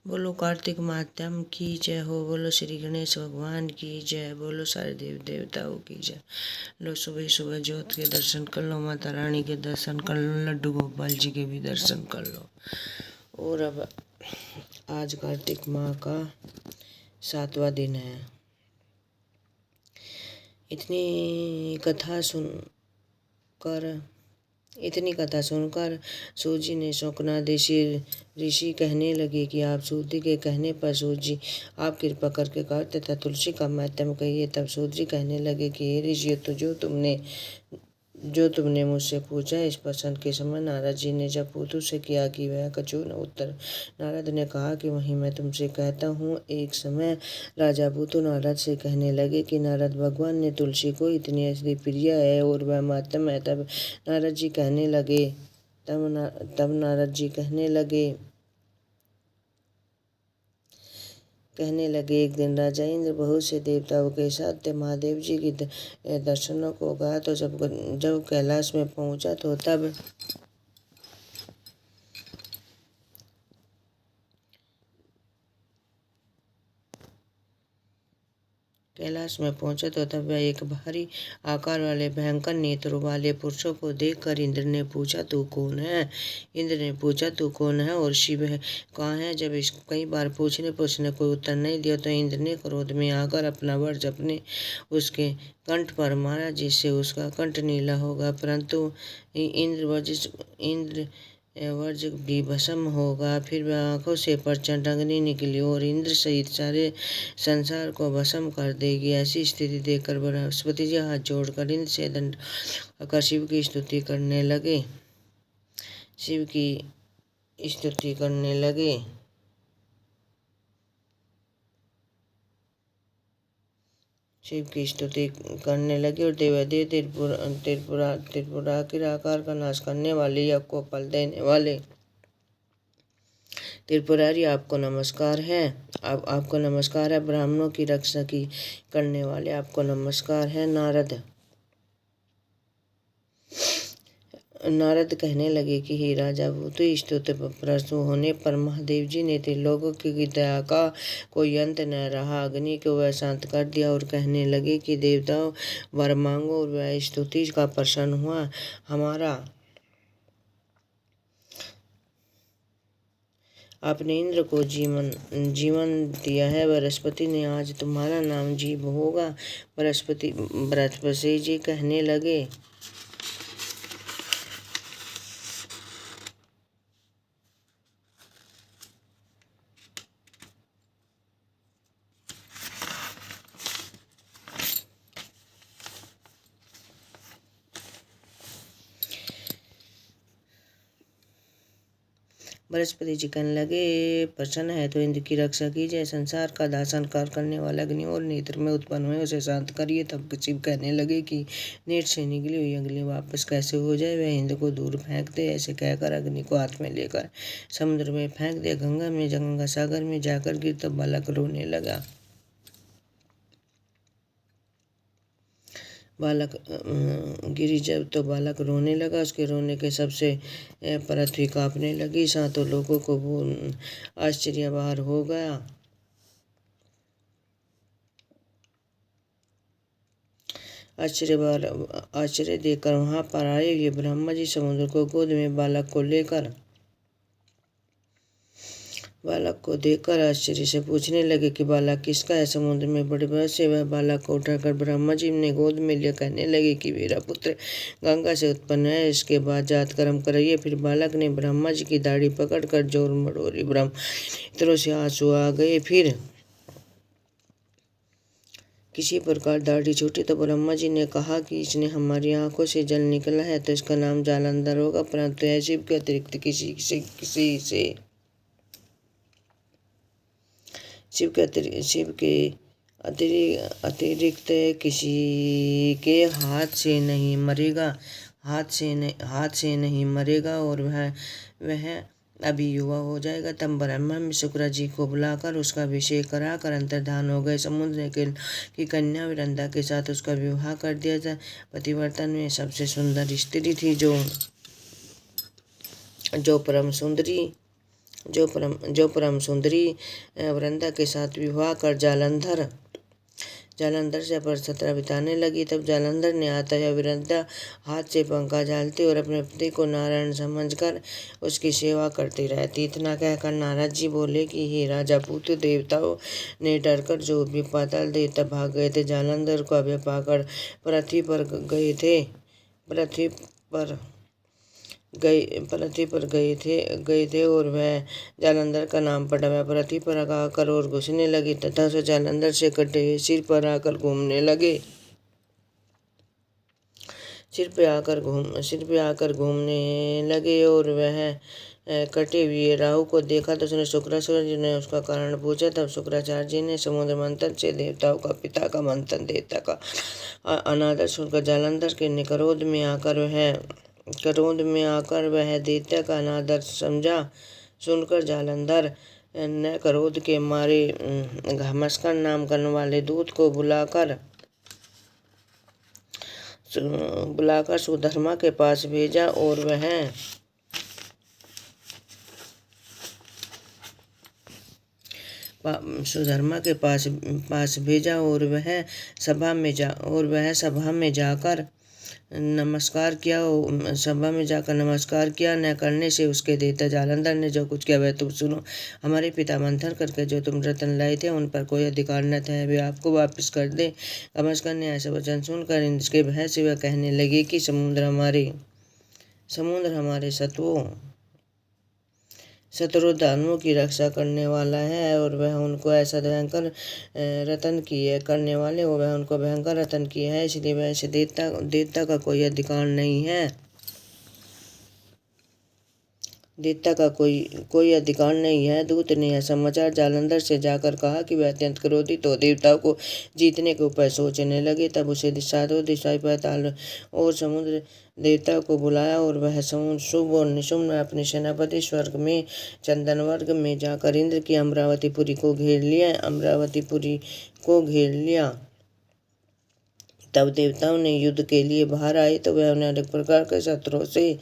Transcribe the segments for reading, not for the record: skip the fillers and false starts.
बोलो कार्तिक माध्यम की जय हो। बोलो श्री गणेश भगवान की जय। बोलो सारे देव देवताओं की जय। लो सुबह सुबह ज्योत के दर्शन कर लो, माता रानी के दर्शन कर लो, लड्डू गोपाल जी के भी दर्शन कर लो। और अब आज कार्तिक माह का 7वां दिन है। इतनी कथा सुनकर सूत जी ने शौनकादि ऋषि कहने लगे कि आप सूत जी के कहने पर सूत जी आप कृपा करके कर तथा तुलसी का माध्यम कहिए। तब सूत जी कहने लगे कि हे ऋषि, तो जो तुमने मुझसे पूछा इस प्रश्न के समय नारद जी ने जब पूतु से किया कि वह कछु न उत्तर। नारद ने कहा कि वही मैं तुमसे कहता हूँ। एक समय राजा पूतु नारद से कहने लगे कि नारद, भगवान ने तुलसी को इतनी ऐसी प्रिय है और वह माध्यम है। तब नारद जी कहने लगे एक दिन राजा इंद्र बहुत से देवताओं के साथ महादेव जी की दर्शनों को गया। तो जब कैलाश में पहुंचा तो तब वह एक भारी आकार वाले भयंकर नेत्रों वाले पुरुषों को देखकर इंद्र ने पूछा तू कौन है और शिव कहाँ है। जब इस कई बार पूछने पर उसने कोई उत्तर नहीं दिया तो इंद्र ने क्रोध में आकर अपना वज्र अपने उसके कंठ पर मारा, जिससे उसका कंठ नीला होगा। परंतु इंद्र वज्र भी भस्म होगा। फिर वह आंखों से प्रचंड अग्नि निकली और इंद्र सहित सारे संसार को भस्म कर देगी। ऐसी स्थिति देखकर बृहस्पति जी हाथ जोड़कर इंद्र से दंड कर शिव की स्तुति करने लगे। और देवादेव त्रिपुराकिर आकार का नाश करने वाले, यज्ञ को फल देने वाले त्रिपुरारी आपको नमस्कार है। आपको नमस्कार है। ब्राह्मणों की रक्षा करने वाले आपको नमस्कार है। नारद कहने लगे कि हे राजा, भूतु स्तुति प्रस्तुत होने पर महादेव जी ने त्रिलोकों की दया का कोई अंत न रहा। अग्नि को वह शांत कर दिया और कहने लगे कि देवताओं वर मांगो। और वह स्तुति का प्रसन्न हुआ। आपने इंद्र को जीवन दिया है। बृहस्पति ने आज तुम्हारा नाम जीव होगा। बृहस्पति जी कहने लगे प्रसन्न है तो इंद्र की रक्षा कीजिए। संसार का दासन करने वाला अग्नि और नेत्र में उत्पन्न हुए उसे शांत करिए। तब शिव कहने लगे कि नेत्र से निकली हुई अग्नि वापस कैसे हो जाए। वह इंद्र को दूर फेंक दे। ऐसे कहकर अग्नि को हाथ में लेकर समुद्र में फेंक दे। गंगा सागर में जाकर गिर तब बालक रोने लगा। बालक रोने लगा। उसके रोने के सबसे पृथ्वी कांपने लगी। सातों लोगों को आश्चर्य बाहर हो गया। आश्चर्य देखकर वहां पर आए हुए ब्रह्मा जी समुद्र को गोद में बालक को देखकर आश्चर्य से पूछने लगे कि बालक किसका है। समुद्र में बड़े भय से वह बालक को उठाकर ब्रह्मा जी ने गोद में लिया। कहने लगे कि मेरा पुत्र गंगा से उत्पन्न है, इसके बाद जात कर्म कराइए। फिर बालक ने ब्रह्मा जी की दाढ़ी पकड़कर जोर मड़ोरी। ब्रह्मा नेत्रों से आंसू आ गए। फिर किसी प्रकार दाढ़ी छूटी तो ब्रह्मा जी ने कहा कि इसने हमारी आंखों से जल निकला है तो इसका नाम जालंधर होगा। परंतु शिव के अतिरिक्त किसी के हाथ से नहीं मरेगा और वह अभी युवा हो जाएगा। तब ब्रह्मा में शुक्र जी को बुलाकर उसका अभिषेक कराकर अंतर्धान हो गए। समुद्र की कन्या वृंदा के साथ उसका विवाह कर दिया था। पतिवर्तन में सबसे सुंदर स्त्री थी जो परम सुंदरी जो परम सुंदरी वृंदा के साथ विवाह कर जालंधर से अपर सत्रह बिताने लगी। तब जालंधर ने आता यह वृंदा हाथ से पंखा झालती और अपने पति को नारायण समझकर उसकी सेवा करती रहती। इतना कहकर नारद जी बोले कि हे राजा पुत्र, देवताओं ने डरकर जो भी पाताल देवता भाग गए थे, जालंधर को अभय पाकर पृथ्वी पर गए थे और वह जालंधर का नाम पड़ा। वह पृथ्वी पर आकर और घुसने लगे तथा उसे जालंधर से कटे हुए सिर पर आकर घूमने लगे। और वह कटे हुए राहु को देखा तो उसने शुक्राचार्य जी ने उसका कारण पूछा। तब शुक्राचार्य जी ने समुद्र मंथन से देवताओं का पिता का मंथन देवता का अनादर सुनकर जालंधर के क्रोध में आकर वह देवता का अनादर समझा। सुनकर जालंधर ने क्रोध के मारे घमस्कर नाम करने वाले दूत को बुलाकर सुधर्मा के पास भेजा और वह सभा में जाकर नमस्कार किया। न करने से उसके देवता जालंधर ने जो कुछ किया वह तुम सुनो। हमारे पिता मंथन करके जो तुम रत्न लाए थे उन पर कोई अधिकार न था, वे आपको वापस कर दे। घमस्कर ने ऐसा वचन सुनकर इंद्र के भय से वह कहने लगे कि समुद्र हमारे शत्रु दानवों की रक्षा करने वाला है और वह उनको भयंकर रतन किए है, इसलिए वैसे देवता का कोई अधिकार नहीं है। दूत ने यह समाचार जालंधर से जाकर कहा कि वह अत्यंत क्रोधित हो देवताओं को जीतने के उपाय सोचने लगे। तब उसे सातों दिशाएं पाताल और समुद्र देवता को बुलाया और वह शुभ और निशुम्भ में अपने सेनापति स्वर्ग में चंदन वर्ग में जाकर इंद्र की अमरावतीपुरी को घेर लिया। तब देवताओं ने युद्ध के लिए बाहर आए तो वह उन्हें अनेक प्रकार के शत्रुओं से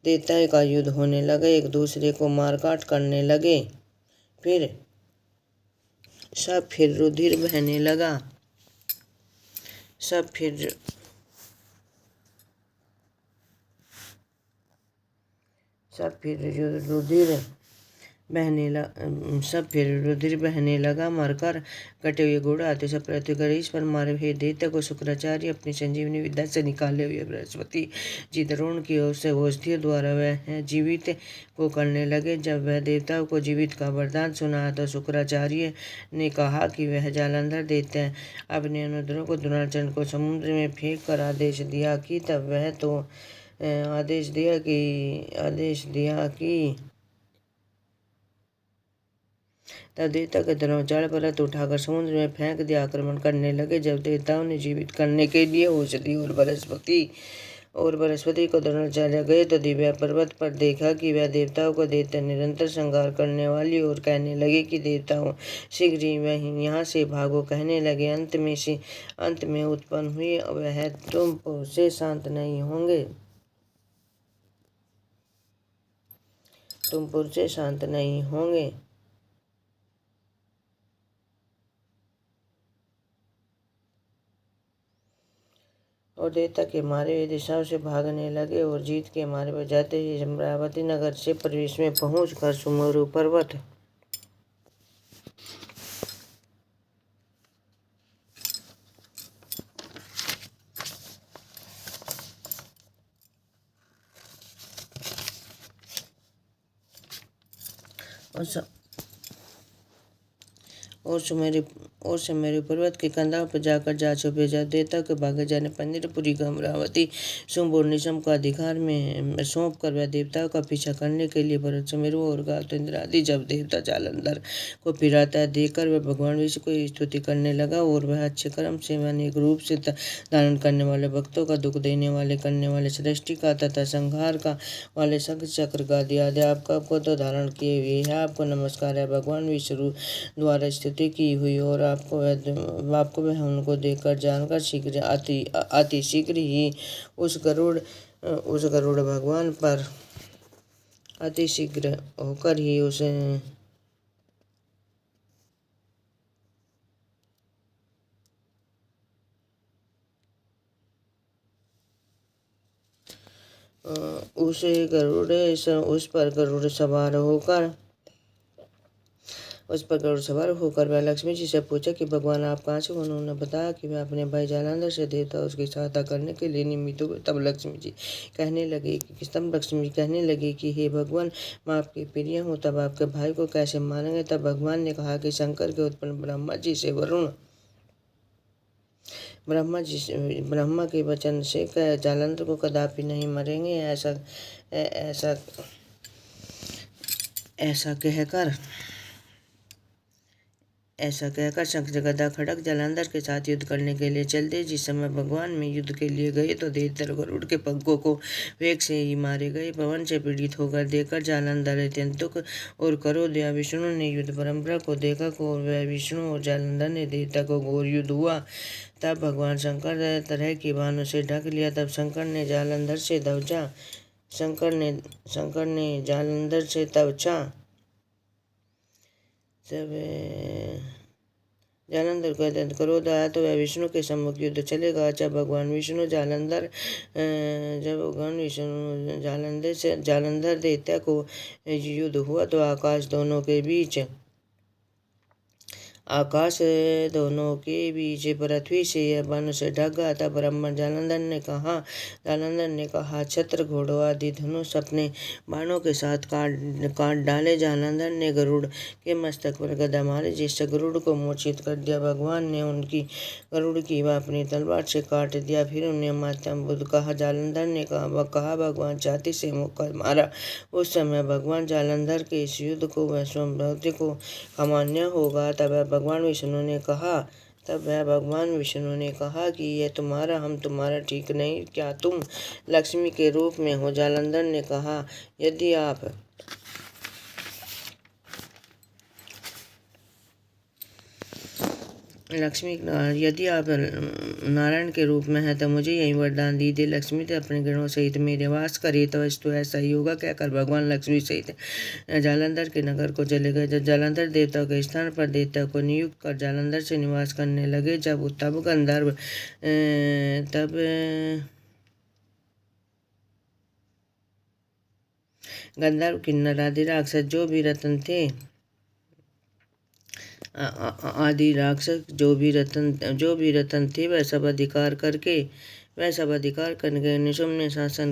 देवताओं का युद्ध होने लगे, एक दूसरे को मारकाट करने लगे। फिर रुधिर बहने लगा। रुधिर बहने लगा। मरकर कटे हुए घोड़े आते सब पृथ्वी कर इस पर मारे हुए देवता को शुक्राचार्य अपनी संजीवनी विद्या से निकाले हुए बृहस्पति जी द्रोण की ओर से औषधियों द्वारा वह जीवित को करने लगे। जब वह देवताओं को जीवित का वरदान सुना तो शुक्राचार्य ने कहा कि वह जालंधर देवता अपने अनुद्रों को द्रोणाचार्य को समुद्र में फेंक कर आदेश दिया कि तब देवता के द्रोणाचार्य पर रथ उठाकर समुद्र में फेंक दिया, आक्रमण करने लगे। जब देवताओं ने जीवित करने के लिए औषधि और बृहस्पति को द्रोणाचार्य गए तो दिव्या पर्वत पर देखा कि वह देवताओं को देवता निरंतर संहार करने वाली और कहने लगे कि देवताओं शीघ्र ही वह यहाँ से भागो। कहने लगे अंत में उत्पन्न हुई वह तुम पुर से शांत नहीं होंगे। और देवता के मारे हुए दिशाओं से भागने लगे और जीत के मारे पर जाते ही अमरावती नगर से प्रवेश में पहुँच कर सुमेरु पर्वत और सुमेरु पर्वत के कंधाओं पर जाकर जा छुपे। जब देवता के भागे जाने पर इंद्रपुरी को अमरावती शुंभ और निशुंभ का अधिकार में सौंप कर वह देवताओं का पीछा करने के लिए पर्वत सुमेरु और गात इंद्र आदि जब देवता जालंधर को फिराता देखकर वह भगवान विष्णु को स्तुति करने लगा और वह अच्छे कर्म से अनेक रूप से धारण करने वाले, भक्तों का दुख देने वाले, करने वाले, सृष्टि का तथा संहार का वाले शंख चक्र गादी आदि आपको तो धारण किए हुए है। आपको नमस्कार है। भगवान विष्णु द्वारा स्तुति की हुई और आपको वह उनको देखकर जानकर अति शीघ्र ही उस गरुड़ भगवान पर अति शीघ्र होकर ही उसे उस पर गरुड़ सवार होकर वह लक्ष्मी जी से पूछा कि भगवान आप कहाँ से। उन्होंने बताया कि वह अपने भाई जालंधर से देवता उसकी सहायता करने के लिए निमित्त हुए। तब लक्ष्मी जी कहने लगी कि हे भगवान, मैं आपकी प्रिय हूँ, तब आपके भाई को कैसे मारेंगे। तब भगवान ने कहा कि शंकर के उत्पन्न ब्रह्मा के वचन से जालंधर को कदापि नहीं मरेंगे। ऐसा कहकर शंख गदा खड़ग जालंधर के साथ युद्ध करने के लिए चल दिए। जिस समय भगवान में युद्ध के लिए गए तो देवदल गरुड़ के पंखों को वेग से ही मारे गए। पवन से पीड़ित होकर देखकर जालंधर अत्यंत दुख और क्रोध या विष्णु ने युद्ध परंपरा को देखा और वह विष्णु और जालंधर ने देवता को घोर युद्ध हुआ। तब भगवान शंकर तरह की बाणों से ढक लिया। तब शंकर ने जालंधर से जालंधर को अत्यंत क्रोध आया तो वह विष्णु के सम्मुख युद्ध चलेगा। जब भगवान विष्णु जालंधर देवता को युद्ध हुआ तो आकाश दोनों के बीच पृथ्वी से यह बाणों से ढक गया। तब ब्रह्मा जालंधर ने कहा छत्र घोड़ों आदि धनुष अपने बाणों के साथ काट डाले। जालंधर ने गरुड़ के मस्तक पर गदा मारी, जिससे गरुड़ को मूर्छित कर दिया। भगवान ने गरुड़ की वह अपनी तलवार से काट दिया। फिर उन्हें मातम बुद्ध कहा। जालंधर ने कहा भगवान छाती से मुक्कर मारा। उस समय भगवान जालंधर के इस युद्ध को वह स्वयं को अमान्य होगा। तब भगवान विष्णु ने कहा कि यह तुम्हारा ठीक नहीं, क्या तुम लक्ष्मी के रूप में हो। जालंधर ने कहा यदि आप नारायण के रूप में हैं तो मुझे यही वरदान दीजिए। लक्ष्मी तो अपने गणों सहित मेरे वास करे। तो वस्तु ऐसा ही होगा कहकर भगवान लक्ष्मी सहित जालंधर के नगर को चले गए। जब जालंधर देवता के स्थान पर देवता को नियुक्त कर जालंधर से निवास करने लगे। तब गंधर्व किन्नर आदि राक्षस जो भी रतन थे वह सब अधिकार करके निशुम्भ ने शासन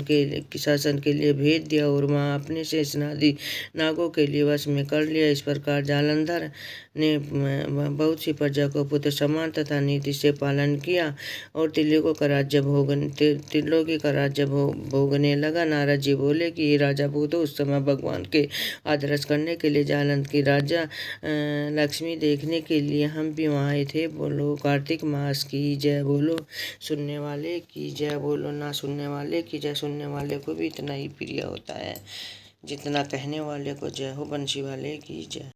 के लिए भेज दिया और वहाँ अपने शेषनादी नागों के लिए वश में कर लिया। इस प्रकार जालंधर ने बहुत सी प्रजा को पुत्र समान तथा नीति से पालन किया और त्रिलोकी का राज्य भोगने लगा। नारद जी बोले कि राजा भूतो, उस समय भगवान के आदर्श करने के लिए जालंधर की राजा लक्ष्मी देखने के लिए हम भी वहाँ आए थे। बोलो कार्तिक मास की जय। बोलो सुनने वाले की जय। बोलो ना सुनने वाले की जय। सुनने वाले को भी इतना ही प्रिय होता है जितना कहने वाले को जय हो। बंसी वाले की जय।